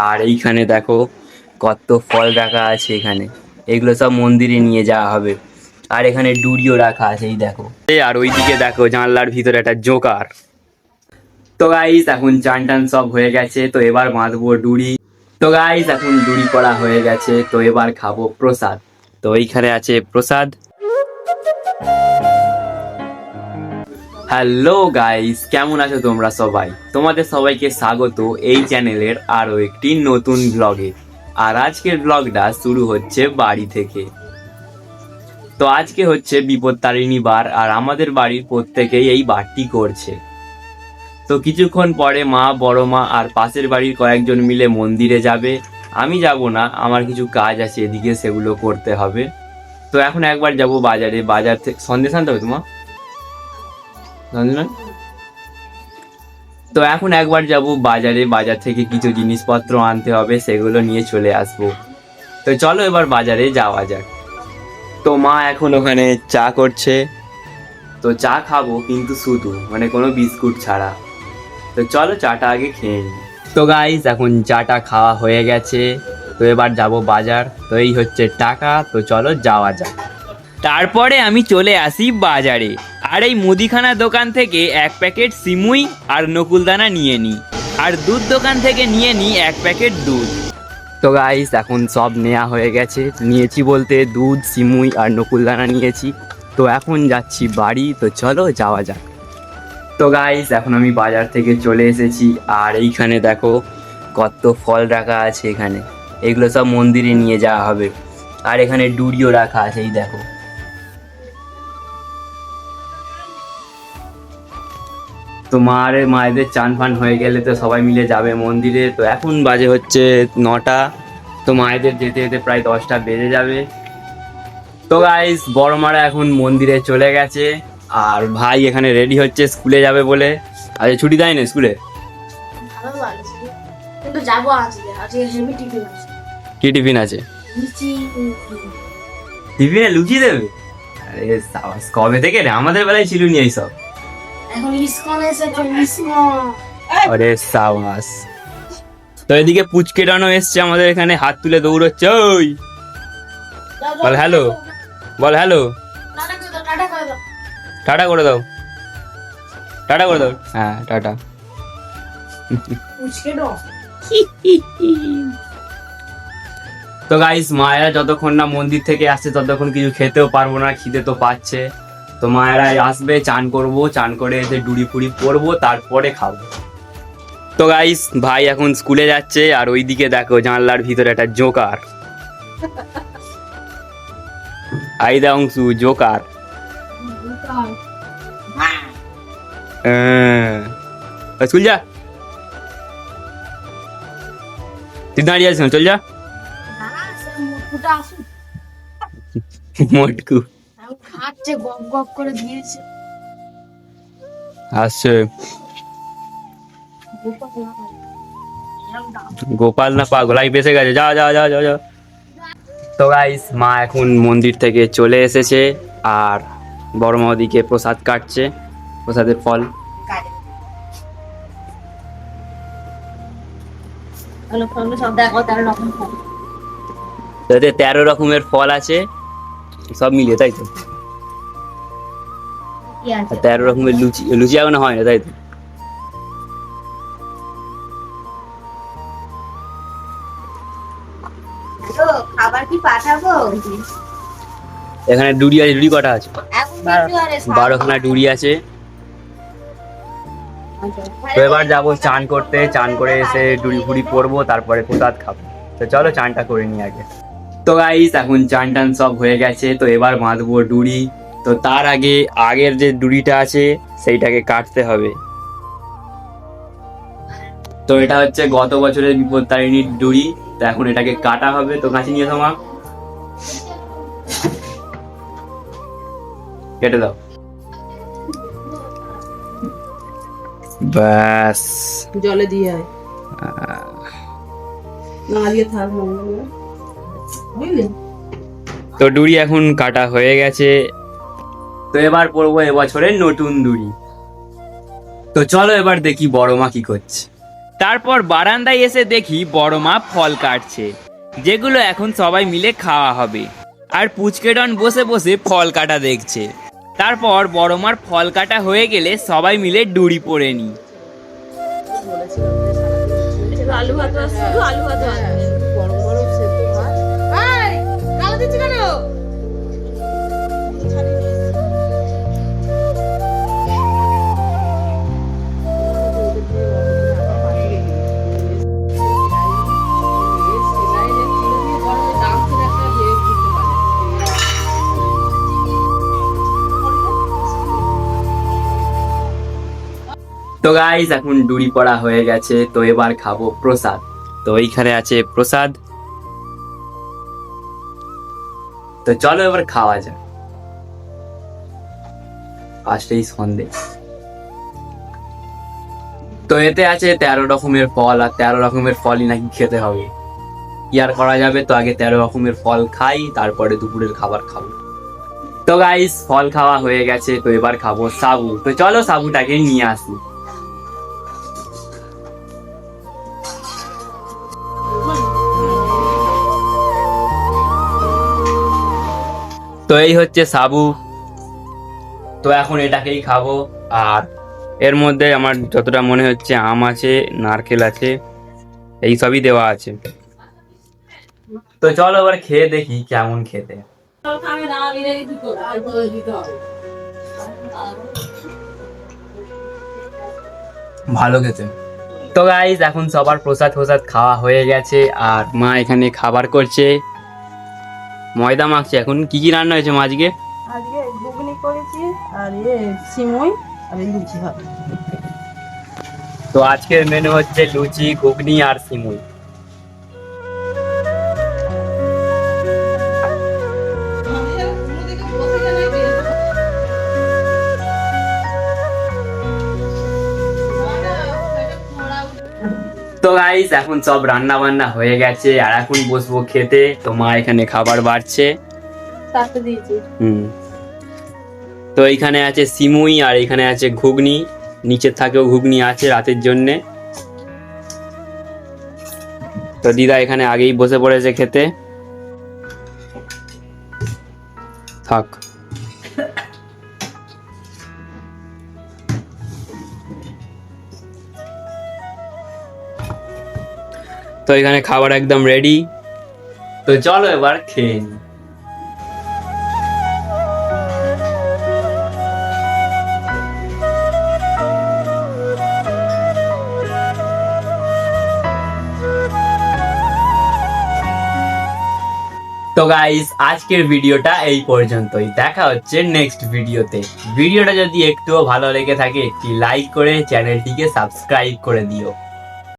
আর এইখানে দেখো কত ফল রাখা আছে এখানে, এগুলো সব মন্দিরে নিয়ে যাওয়া হবে। আর এখানে ডুরিও রাখা আছে, এই দেখো। আর ওইদিকে দেখো জানলার ভিতরে একটা জোকার। তো গাইস এখন চান টান সব হয়ে গেছে, তো এবার বাঁধবো ডুরি। তো গাইস এখন ডুরি করা হয়ে গেছে, তো এবার খাবো প্রসাদ। তো এইখানে আছে প্রসাদ। হ্যালো গাইস, কেমন আছো তোমরা সবাই? তোমাদের সবাইকে স্বাগত এই চ্যানেলের আরো একটি নতুন ব্লগে। আর আজকের ব্লগটা শুরু হচ্ছে বাড়ি থেকে। তো আজকে হচ্ছে বিপত্তারিণী বার, আর আমাদের বাড়ির প্রত্যেকেই এই বারটি করছে। তো কিছুক্ষণ পরে মা, বড় মা আর পাশের বাড়ির কয়েকজন মিলে মন্দিরে যাবে। আমি যাব না, আমার কিছু কাজ আছে এদিকে, সেগুলো করতে হবে। তো এখন একবার যাব বাজারে, বাজার থেকে সন্দেশ আনতে হবে তোমার। তো এখন একবার যাব বাজারে, বাজার থেকে কিছু জিনিসপত্র আনতে হবে, সেগুলো নিয়ে চলে আসবো। তো চলো এবার বাজারে যাওয়া যাক। তো মা এখন ওখানে চা করছে। তো চা খাবো কিন্তু শুধু, মানে কোনো বিস্কুট ছাড়া। তো চলো চাটা আগে খেয়ে নিই। তো গাইস এখন চাটা খাওয়া হয়ে গেছে, তো এবার যাব বাজার। তো এই হচ্ছে টাকা, তো চলো যাওয়া যাক। তারপরে আমি চলে আসি বাজারে, আর এই মুদিখানা দোকান থেকে এক প্যাকেট সিমুই আর নকুলদানা নিয়ে নিই, আর দুধ দোকান থেকে নিয়ে নিই এক প্যাকেট দুধ। তো গাইস এখন সব নেওয়া হয়ে গেছে, নিয়েছি বলতে দুধ, সিমুই আর নকুলদানা নিয়েছি। তো এখন যাচ্ছি বাড়ি, তো চলো যাওয়া যাক। তো গাইস এখন আমি বাজার থেকে চলে এসেছি, আর এইখানে দেখো কত ফল রাখা আছে এখানে, এগুলো সব মন্দিরে নিয়ে যাওয়া হবে। আর এখানে ডুরিও রাখা আছে, এই দেখো। তো মায়েদের চান ফান হয়ে গেলে তো সবাই মিলে যাবে মন্দিরে। তো এখন বাজে হচ্ছে 9টা, তো মায়েদের যেতে যেতে প্রায় 10টা বেজে যাবে। তো গাইস বড় মারা এখন মন্দিরে চলে গেছে, আর ভাই এখানে রেডি হচ্ছে স্কুলে যাবে বলে। আজকে ছুটি দেয় না স্কুলে? ভালো লাগছে, কিন্তু যাবো আজকে। আজকে হেভি টিফিন আছে। কি টিফিন আছে? লুচি। টিফিনে লুচি দেবে? আরে সাবাস, কবে থেকে রে? আমাদের বেলায় ছিল নি এইসব। এখন ইসকন এসেছে, ইসকন। আরে সাবাস। তো এদিকে পুচকেটানো এসছে আমাদের এখানে, হাত তুলে দৌড়চ্ছে। ওই বল হ্যালো, বল হ্যালো। টাটা করে দাও। টাটা করে দাও, টাটা করে দাও। হ্যাঁ টাটা। পুচকে দাও। তো গাইস মায়েরা যতক্ষণ না মন্দির থেকে আসছে ততক্ষণ কিছু খেতেও পারবো না, খিদে তো পাচ্ছে। তো মায়েরা আসবে, চান করব, চান করে এসে ডুরি ফুড়ি পরবো, তারপরে খাবো। তো গাইস ভাই এখন স্কুলে যাচ্ছে, আর ওইদিকে দেখো জানলার ভিতরে একটা জোকার। আইদা অংশু জোকার। স্কুল যা, তুই দাঁড়িয়ে আছিস, চল যা। মোটকু খাচ্ছে, গপ গপ করে দিয়েছে। আসছে গোপাল না পাগল, আই বেঁচে গেছে, যা যা যা যা যা। তো গাইস মা এখন মন্দির থেকে চলে এসেছে, আর বড় মা ওদিকে প্রসাদ কাটছে, প্রসাদের ফল। সব দেখো, 13 রকম ফল। তাতে 13 রকমের ফল আছে সব মিলিয়ে, তাই তো? কি আছে? 13 রকমের লুচি, লুচি এখনো হয় না, তাই তো? খাবার কি পাঠাবো? এখানে ডুরি আছে, ডুরি কটা আছে? এখন 12খানা ডুরি আছে। তো এবার যাবো চান করতে, চান করে এসে ডুরি ফুড়ি পরবো, তারপরে প্রসাদ খাবো। তো চলো চানটা করে নি আগে। তো গাইস এখন চান টান সব হয়ে গেছে, তো এবার বাঁধবো ডুরি। তো তার আগে আগের যে ডুরিটা আছে সেইটাকে কাটতে হবে। তো এটা হচ্ছে গত বছরের বিপত্তারিণীর ডুরি, তো এখন এটাকে কাটা হবে। তো কাছে নিয়ে তোমা, কেটে দাও। ব্যাস, জলে দিয়ে আয়, না দিয়ে থাক, বুঝলি? তো ডুরি এখন কাটা হয়ে গেছে, তো এবার পরবো এবছরের নতুন ডুরি। তো চলো এবার দেখি বড় মা কি করছে। তারপর বারান্দায় এসে দেখি বড় মা ফল কাটছে, যেগুলো এখন সবাই মিলে খাওয়া হবে। আর পুচকেডন বসে বসে ফল কাটা দেখছে। তারপর বড় মার ফল কাটা হয়ে গেলে সবাই মিলে ডুরি পড়ে নি। আলু ভাত শুধু আলু ভাত গরম গরম সেদ্ধ ভাত। কালো দিচ্ছি কেন? তো গাইস এখন ডুরি পড়া হয়ে গেছে, তো এবার খাবো প্রসাদ। তো এইখানে আছে প্রসাদ, তো চলো এবার খাওয়া যাক। ফার্স্টেই সন্দেশ। তো এতে আছে 13 রকমের ফল, আর 13 রকমের ফলই নাকি খেতে হবে। কি আর করা যাবে, তো আগে 13 রকমের ফল খাই, তারপরে দুপুরের খাবার খাবো। তো গাইস ফল খাওয়া হয়ে গেছে, তো এবার খাবো সাবু। তো চলো সাবুটাকে নিয়ে আসি। তো এই হচ্ছে সাবু। তো এখন এটাকেই খাবো। আর এর মধ্যে আমার যতটা মনে হচ্ছে আম আছে, নারকেল আছে, এই সবই দেওয়া আছে। তো চলো এবার খেয়ে দেখি কেমন খেতে। ভালো খেতে। তো গাইস এখন সবার প্রসাদ ফসাদ খাওয়া হয়ে গেছে, আর মা এখানে খাবার করছে, ময়দা মাখছে। এখন কি কি রান্না হয়েছে মা আজকে? আজকে ঘুগনি করেছি আর সিমুই আর লুচি হবে। তো আজকের মেনু হচ্ছে লুচি, ঘুগনি আর সিমুই। তো গাইস এখন সব রান্না বান্না হয়ে গেছে, আর এখন বসবো খেতে। তো মা এখানে খাবার বাড়ছে। তাতে দিয়েছি। তো এইখানে আছে সিমুই আর এখানে আছে ঘুগনি, নিচের থাকেও ঘুগনি আছে রাতের জন্যে। তো দিদা এখানে আগেই বসে পড়েছে খেতে। থাক। তো এখানে খাবার একদম রেডি। তো চলো এবার খেয়ে নিই। তো গাইস আজকের ভিডিওটা এই পর্যন্তই। দেখা হচ্ছে নেক্সট ভিডিওতে। ভিডিওটা যদি একটুও ভালো লেগে থাকে একটি লাইক করে চ্যানেলটিকে সাবস্ক্রাইব করে দিও।